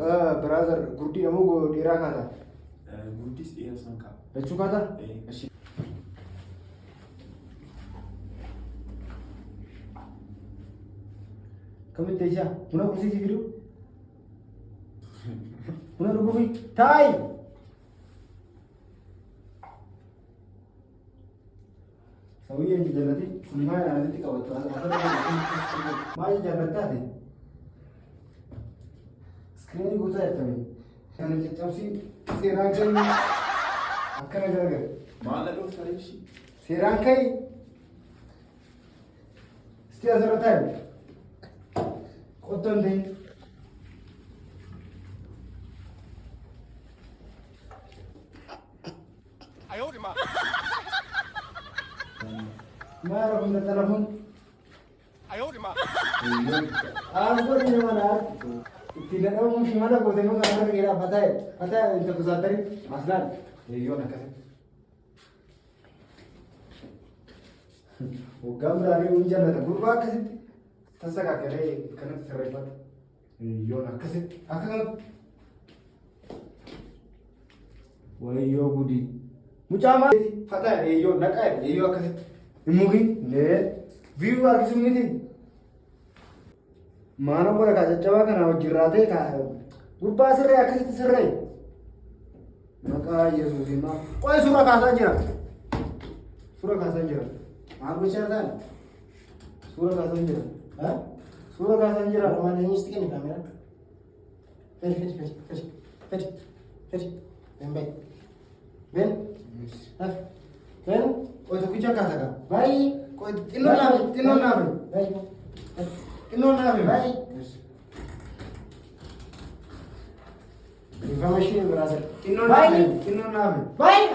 Brother, gurdi namu go dira kata. Gurdi iya sangka. Lecu kata? Asyik. Kamu teja, puna kursi sih biru. Puna ruko bi, Thai. Sawi yang jannati, lima yang nanti kau tu asal macam jannat ada. Screen gua tu ada ni. Kan macam si serangkai, akan ada lagi. Mana tu sekali sih? Serangkai, setiap zaman ada. Kotor deh. Ayo di mana? Mana punya telepon? Ayo di mana? Aku di mana? Tidak tahu mungkin mana kau tengok kamera kira pata itu kusatari maslan. Iyo nak kasih. Oh gambar ni unjan ada berubah kasih. Tasaka kere kana serempat. Iyo nak kasih. Akan. Wah iyo budi. Mucama pata iyo nak ay iyo kasih. Imugi ne view arki sumiti. Mana boleh kaca coba kan awak jirate ka. Rupa serai akasih serai. Maka Yesus ini mah. Oh surah kasa aja. Surah kasa aja. Aku bicara surah kasa aja. Hah? Surah kasa aja. Mana ini stiker ni kamera? Fetch. Ben. Ah. Ben. Oh itu kucing kasa kan? Baik. Kau tino nabe. Baik. Tino nabe. Baik. Information berasal. Tino Baik. nabe. Baik.